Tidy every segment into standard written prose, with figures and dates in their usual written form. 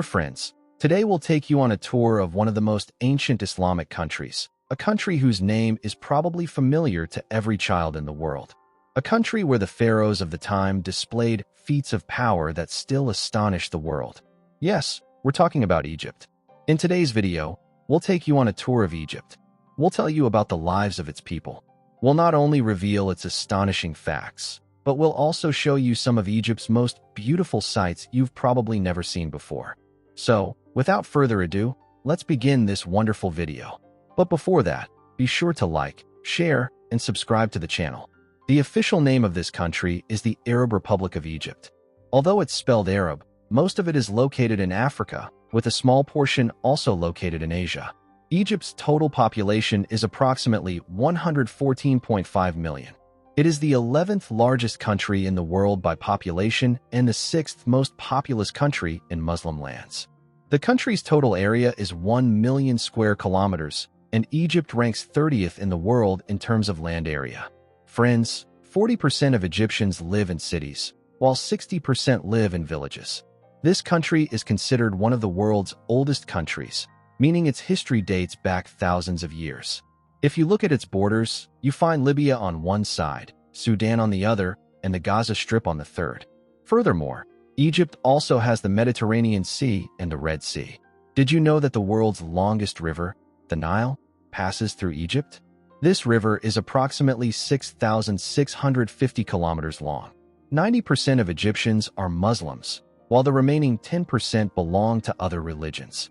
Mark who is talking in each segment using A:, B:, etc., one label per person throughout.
A: Dear friends, today we'll take you on a tour of one of the most ancient Islamic countries, a country whose name is probably familiar to every child in the world. A country where the pharaohs of the time displayed feats of power that still astonish the world. Yes, we're talking about Egypt. In today's video, we'll take you on a tour of Egypt. We'll tell you about the lives of its people. We'll not only reveal its astonishing facts, but we'll also show you some of Egypt's most beautiful sights you've probably never seen before. So, without further ado, let's begin this wonderful video. But before that, be sure to like, share, and subscribe to the channel. The official name of this country is the Arab Republic of Egypt. Although it's spelled Arab, most of it is located in Africa, with a small portion also located in Asia. Egypt's total population is approximately 114.5 million. It is the 11th largest country in the world by population and the 6th most populous country in Muslim lands. The country's total area is 1 million square kilometers, and Egypt ranks 30th in the world in terms of land area. Friends, 40% of Egyptians live in cities, while 60% live in villages. This country is considered one of the world's oldest countries, meaning its history dates back thousands of years. If you look at its borders, you find Libya on one side, Sudan on the other, and the Gaza Strip on the third. Furthermore, Egypt also has the Mediterranean Sea and the Red Sea. Did you know that the world's longest river, the Nile, passes through Egypt? This river is approximately 6,650 kilometers long. 90% of Egyptians are Muslims, while the remaining 10% belong to other religions.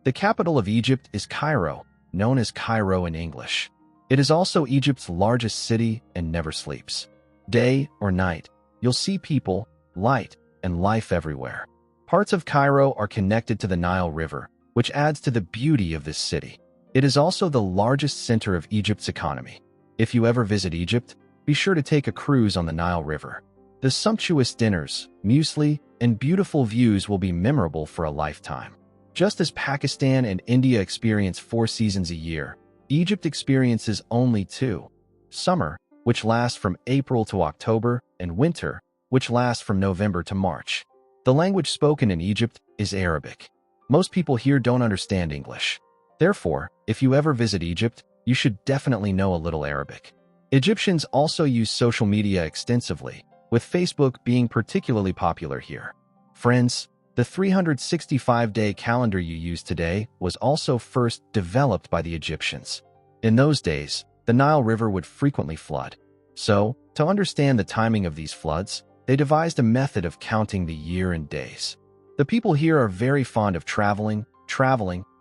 A: The capital of Egypt is Cairo, known as Cairo in English. It is also Egypt's largest city and never sleeps. Day or night, you'll see people, light, and life everywhere. Parts of Cairo are connected to the Nile River, which adds to the beauty of this city. It is also the largest center of Egypt's economy. If you ever visit Egypt, be sure to take a cruise on the Nile River. The sumptuous dinners, muesli, and beautiful views will be memorable for a lifetime. Just as Pakistan and India experience 4 seasons a year, Egypt experiences only 2. Summer, which lasts from April to October, and winter, which lasts from November to March. The language spoken in Egypt is Arabic. Most people here don't understand English. Therefore, if you ever visit Egypt, you should definitely know a little Arabic. Egyptians also use social media extensively, with Facebook being particularly popular here. Friends, the 365-day calendar you use today was also first developed by the Egyptians. In those days, the Nile River would frequently flood. So, to understand the timing of these floods, they devised a method of counting the year in days. The people here are very fond of traveling,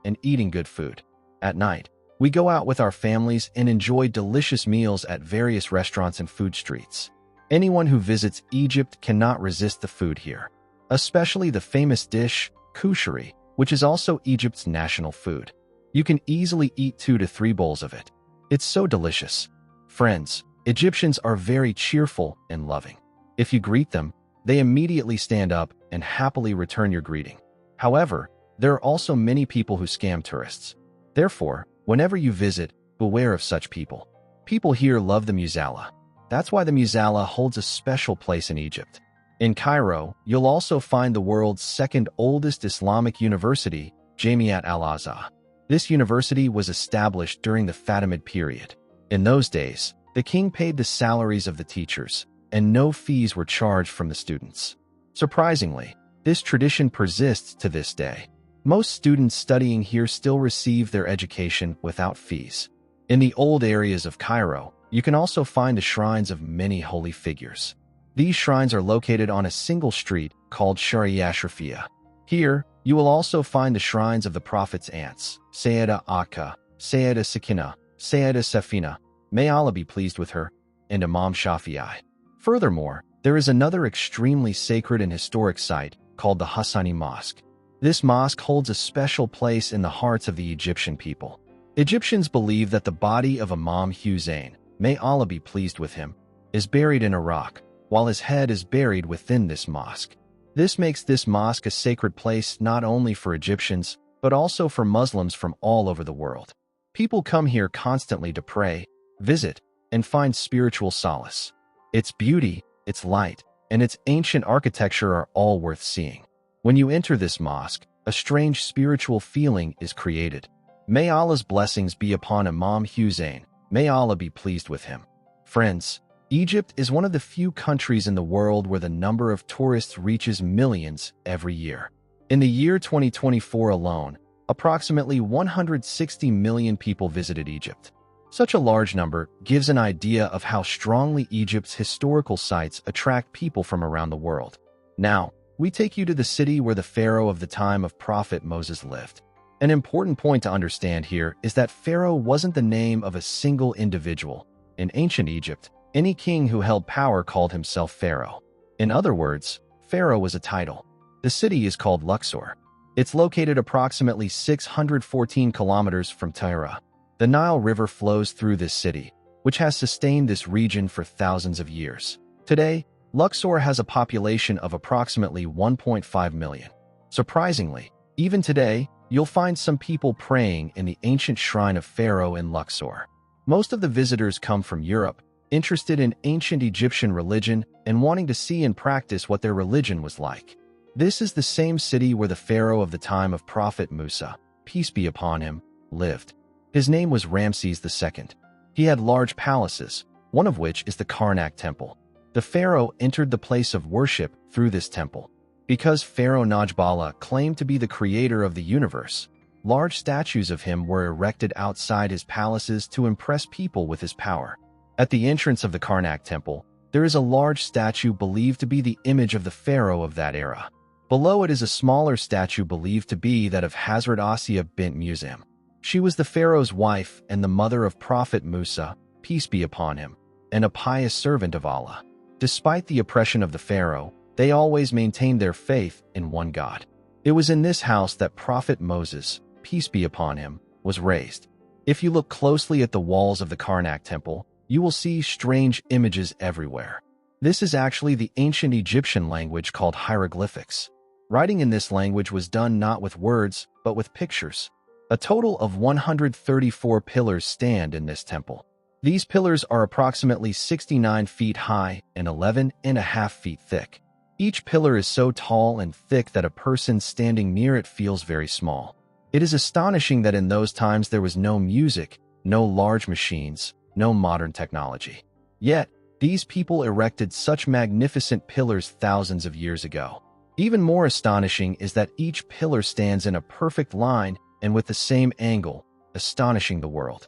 A: and eating good food. At night, we go out with our families and enjoy delicious meals at various restaurants and food streets. Anyone who visits Egypt cannot resist the food here, especially the famous dish, kushari, which is also Egypt's national food. You can easily eat 2 to 3 bowls of it. It's so delicious. Friends, Egyptians are very cheerful and loving. If you greet them, they immediately stand up and happily return your greeting. However, there are also many people who scam tourists. Therefore, whenever you visit, beware of such people. People here love the musalla. That's why the musalla holds a special place in Egypt. In Cairo, you'll also find the world's second oldest Islamic university, Jamiat al-Azhar. This university was established during the Fatimid period. In those days, the king paid the salaries of the teachers, and no fees were charged from the students. Surprisingly, this tradition persists to this day. Most students studying here still receive their education without fees. In the old areas of Cairo, you can also find the shrines of many holy figures. These shrines are located on a single street called Sharia Shrafia. Here, you will also find the shrines of the Prophet's aunts, Sayyida Akka, Sayyida Sakina, Sayyida Safina, may Allah be pleased with her, and Imam Shafi'i. Furthermore, there is another extremely sacred and historic site called the Hassani Mosque. This mosque holds a special place in the hearts of the Egyptian people. Egyptians believe that the body of Imam Hussein, may Allah be pleased with him, is buried in Iraq, while his head is buried within this mosque. This makes this mosque a sacred place not only for Egyptians, but also for Muslims from all over the world. People come here constantly to pray, visit, and find spiritual solace. Its beauty, its light, and its ancient architecture are all worth seeing. When you enter this mosque, a strange spiritual feeling is created. May Allah's blessings be upon Imam Hussein. May Allah be pleased with him. Friends, Egypt is one of the few countries in the world where the number of tourists reaches millions every year. In the year 2024 alone, approximately 160 million people visited Egypt. Such a large number gives an idea of how strongly Egypt's historical sites attract people from around the world. Now, we take you to the city where the pharaoh of the time of Prophet Moses lived. An important point to understand here is that pharaoh wasn't the name of a single individual. In ancient Egypt, any king who held power called himself pharaoh. In other words, pharaoh was a title. The city is called Luxor. It's located approximately 614 kilometers from Tyre. The Nile River flows through this city, which has sustained this region for thousands of years. Today, Luxor has a population of approximately 1.5 million. Surprisingly, even today, you'll find some people praying in the ancient shrine of Pharaoh in Luxor. Most of the visitors come from Europe, interested in ancient Egyptian religion and wanting to see and practice what their religion was like. This is the same city where the pharaoh of the time of Prophet Musa, peace be upon him, lived. His name was Ramses II. He had large palaces, one of which is the Karnak Temple. The pharaoh entered the place of worship through this temple. Because Pharaoh Najbala claimed to be the creator of the universe, large statues of him were erected outside his palaces to impress people with his power. At the entrance of the Karnak Temple, there is a large statue believed to be the image of the pharaoh of that era. Below it is a smaller statue believed to be that of Hazrat Asiya bint Musaim. She was the pharaoh's wife and the mother of Prophet Musa, peace be upon him, and a pious servant of Allah. Despite the oppression of the pharaoh, they always maintained their faith in one God. It was in this house that Prophet Moses, peace be upon him, was raised. If you look closely at the walls of the Karnak Temple, you will see strange images everywhere. This is actually the ancient Egyptian language called hieroglyphics. Writing in this language was done not with words, but with pictures. A total of 134 pillars stand in this temple. These pillars are approximately 69 feet high and 11.5 feet thick. Each pillar is so tall and thick that a person standing near it feels very small. It is astonishing that in those times there was no music, no large machines, no modern technology. Yet, these people erected such magnificent pillars thousands of years ago. Even more astonishing is that each pillar stands in a perfect line and with the same angle, astonishing the world.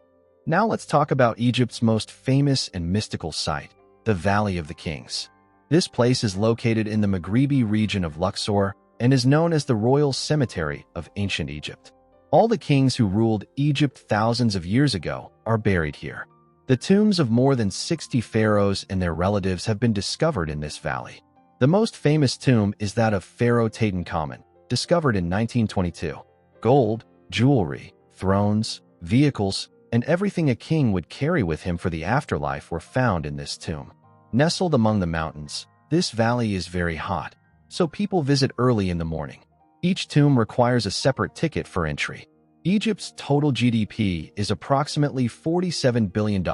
A: Now let's talk about Egypt's most famous and mystical site, the Valley of the Kings. This place is located in the Maghribi region of Luxor and is known as the Royal Cemetery of Ancient Egypt. All the kings who ruled Egypt thousands of years ago are buried here. The tombs of more than 60 pharaohs and their relatives have been discovered in this valley. The most famous tomb is that of Pharaoh Tutankhamun, discovered in 1922. Gold, jewelry, thrones, vehicles, and everything a king would carry with him for the afterlife were found in this tomb. Nestled among the mountains, this valley is very hot, so people visit early in the morning. Each tomb requires a separate ticket for entry. Egypt's total GDP is approximately $47 billion,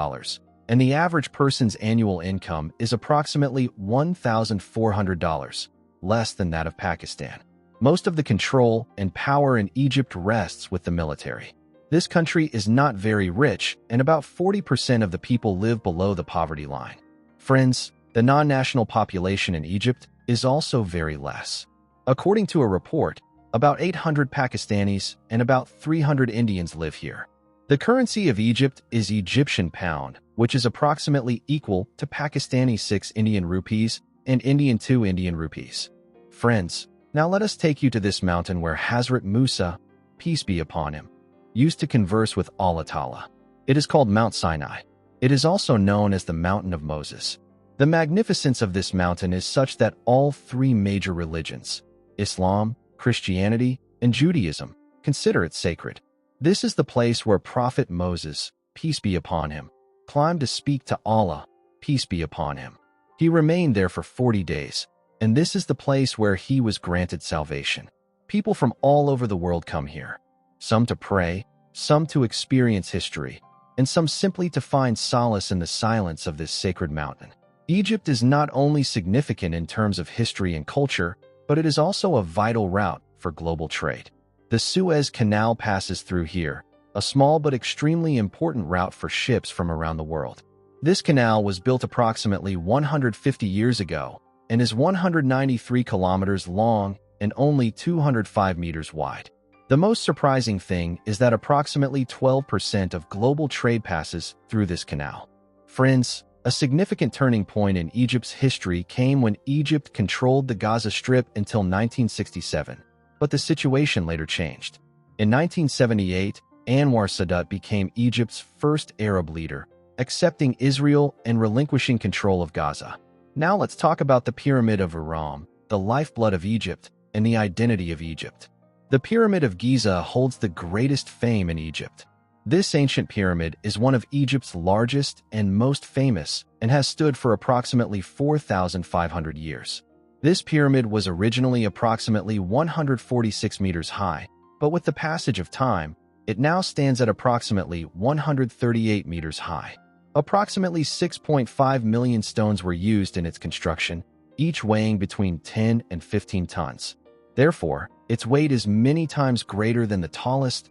A: and the average person's annual income is approximately $1,400, less than that of Pakistan. Most of the control and power in Egypt rests with the military. This country is not very rich, and about 40% of the people live below the poverty line. Friends, the non-national population in Egypt is also very less. According to a report, about 800 Pakistanis and about 300 Indians live here. The currency of Egypt is Egyptian pound, which is approximately equal to Pakistani 6 Indian rupees and Indian 2 Indian rupees. Friends, now let us take you to this mountain where Hazrat Musa, peace be upon him, used to converse with Allah Ta'ala. It is called Mount Sinai. It is also known as the Mountain of Moses. The magnificence of this mountain is such that all three major religions, Islam, Christianity, and Judaism, consider it sacred. This is the place where Prophet Moses, peace be upon him, climbed to speak to Allah, peace be upon him. He remained there for 40 days, and this is the place where he was granted salvation. People from all over the world come here, some to pray, some to experience history, and some simply to find solace in the silence of this sacred mountain. Egypt is not only significant in terms of history and culture, but it is also a vital route for global trade. The Suez Canal passes through here, a small but extremely important route for ships from around the world. This canal was built approximately 150 years ago and is 193 kilometers long and only 205 meters wide. The most surprising thing is that approximately 12% of global trade passes through this canal. Friends, a significant turning point in Egypt's history came when Egypt controlled the Gaza Strip until 1967, but the situation later changed. In 1978, Anwar Sadat became Egypt's first Arab leader, accepting Israel and relinquishing control of Gaza. Now let's talk about the Pyramid of Uram, the lifeblood of Egypt and the identity of Egypt. The Pyramid of Giza holds the greatest fame in Egypt. This ancient pyramid is one of Egypt's largest and most famous and has stood for approximately 4,500 years. This pyramid was originally approximately 146 meters high, but with the passage of time, it now stands at approximately 138 meters high. Approximately 6.5 million stones were used in its construction, each weighing between 10 and 15 tons. Therefore, its weight is many times greater than the tallest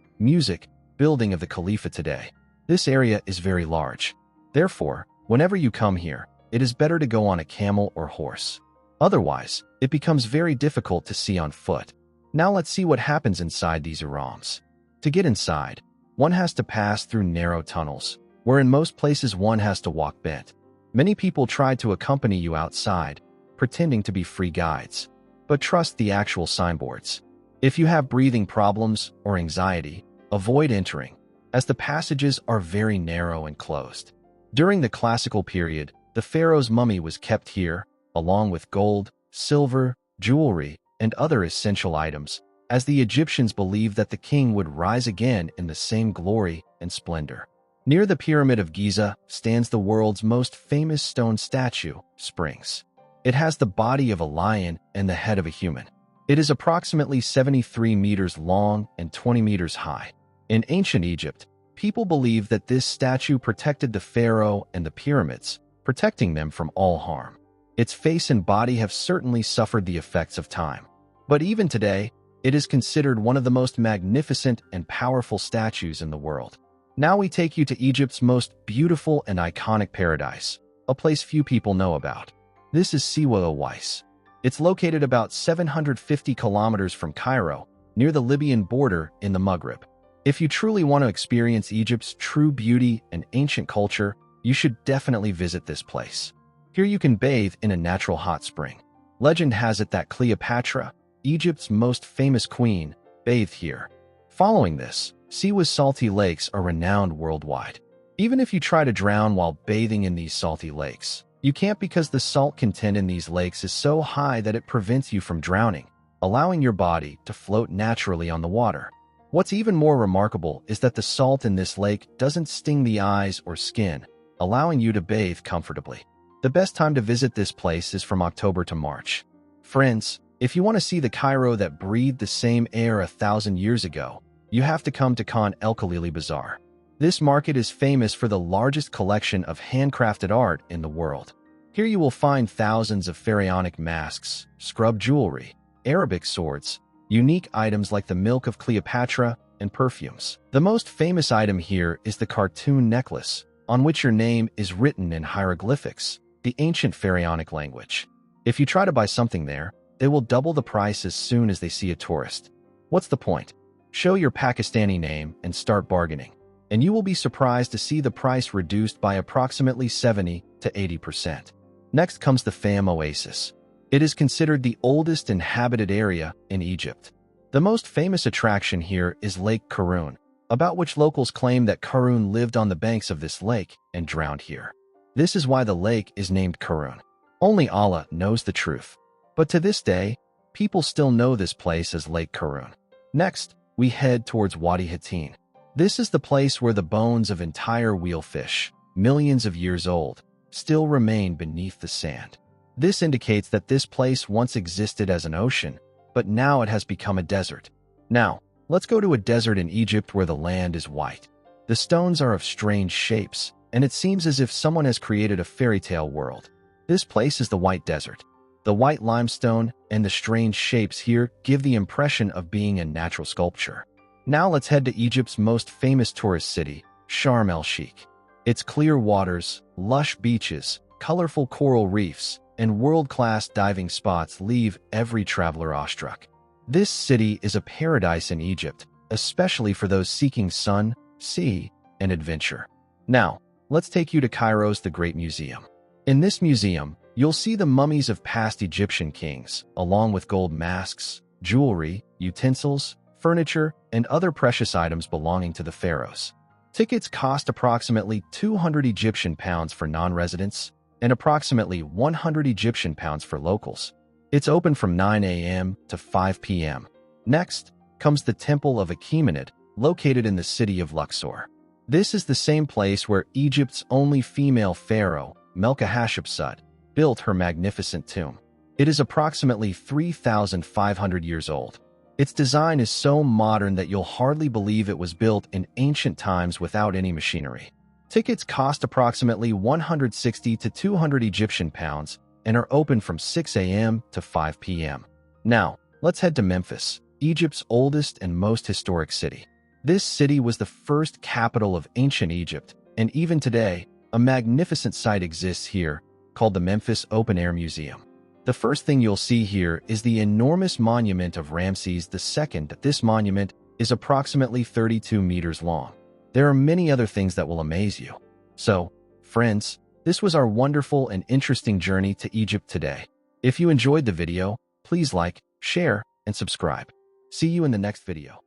A: building of the Khalifa today. This area is very large. Therefore, whenever you come here, it is better to go on a camel or horse. Otherwise, it becomes very difficult to see on foot. Now let's see what happens inside these Urams. To get inside, one has to pass through narrow tunnels, where in most places one has to walk bent. Many people try to accompany you outside, pretending to be free guides. But trust the actual signboards. If you have breathing problems or anxiety, avoid entering, as the passages are very narrow and closed. During the classical period, the pharaoh's mummy was kept here, along with gold, silver, jewelry, and other essential items, as the Egyptians believed that the king would rise again in the same glory and splendor. Near the Pyramid of Giza stands the world's most famous stone statue, Sphinx. It has the body of a lion and the head of a human. It is approximately 73 meters long and 20 meters high. In ancient Egypt, people believed that this statue protected the pharaoh and the pyramids, protecting them from all harm. Its face and body have certainly suffered the effects of time. But even today, it is considered one of the most magnificent and powerful statues in the world. Now we take you to Egypt's most beautiful and iconic paradise, a place few people know about. This is XyloDocs. It's located about 750 kilometers from Cairo, near the Libyan border in the Maghreb. If you truly want to experience Egypt's true beauty and ancient culture, you should definitely visit this place. Here you can bathe in a natural hot spring. Legend has it that Cleopatra, Egypt's most famous queen, bathed here. Following this, Siwa's salty lakes are renowned worldwide. Even if you try to drown while bathing in these salty lakes, you can't because the salt content in these lakes is so high that it prevents you from drowning, allowing your body to float naturally on the water. What's even more remarkable is that the salt in this lake doesn't sting the eyes or skin, allowing you to bathe comfortably. The best time to visit this place is from October to March. Friends, if you want to see the Cairo that breathed the same air 1,000 years ago, you have to come to Khan el-Khalili Bazaar. This market is famous for the largest collection of handcrafted art in the world. Here you will find thousands of pharaonic masks, scrub jewelry, Arabic swords, unique items like the milk of Cleopatra, and perfumes. The most famous item here is the cartoon necklace, on which your name is written in hieroglyphics, the ancient pharaonic language. If you try to buy something there, they will double the price as soon as they see a tourist. What's the point? Show your Pakistani name and start bargaining, and you will be surprised to see the price reduced by approximately 70 to 80%. Next comes the Fayum Oasis. It is considered the oldest inhabited area in Egypt. The most famous attraction here is Lake Karun, about which locals claim that Karun lived on the banks of this lake and drowned here. This is why the lake is named Karun. Only Allah knows the truth. But to this day, people still know this place as Lake Karun. Next, we head towards Wadi Hattin. This is the place where the bones of entire whalefish, millions of years old, still remain beneath the sand. This indicates that this place once existed as an ocean, but now it has become a desert. Now, let's go to a desert in Egypt where the land is white. The stones are of strange shapes, and it seems as if someone has created a fairy tale world. This place is the White Desert. The white limestone and the strange shapes here give the impression of being a natural sculpture. Now let's head to Egypt's most famous tourist city, Sharm el-Sheikh. Its clear waters, lush beaches, colorful coral reefs, and world-class diving spots leave every traveler awestruck. This city is a paradise in Egypt, especially for those seeking sun, sea, and adventure. Now, let's take you to Cairo's The Great Museum. In this museum, you'll see the mummies of past Egyptian kings, along with gold masks, jewelry, utensils, furniture, and other precious items belonging to the pharaohs. Tickets cost approximately 200 Egyptian pounds for non-residents and approximately 100 Egyptian pounds for locals. It's open from 9 a.m. to 5 p.m. Next comes the Temple of Achaemenid, located in the city of Luxor. This is the same place where Egypt's only female pharaoh, Melchizedek, built her magnificent tomb. It is approximately 3,500 years old. Its design is so modern that you'll hardly believe it was built in ancient times without any machinery. Tickets cost approximately 160 to 200 Egyptian pounds and are open from 6 a.m. to 5 p.m. Now, let's head to Memphis, Egypt's oldest and most historic city. This city was the first capital of ancient Egypt, and even today, a magnificent site exists here called the Memphis Open Air Museum. The first thing you'll see here is the enormous monument of Ramses II. This monument is approximately 32 meters long. There are many other things that will amaze you. So, friends, this was our wonderful and interesting journey to Egypt today. If you enjoyed the video, please like, share, and subscribe. See you in the next video.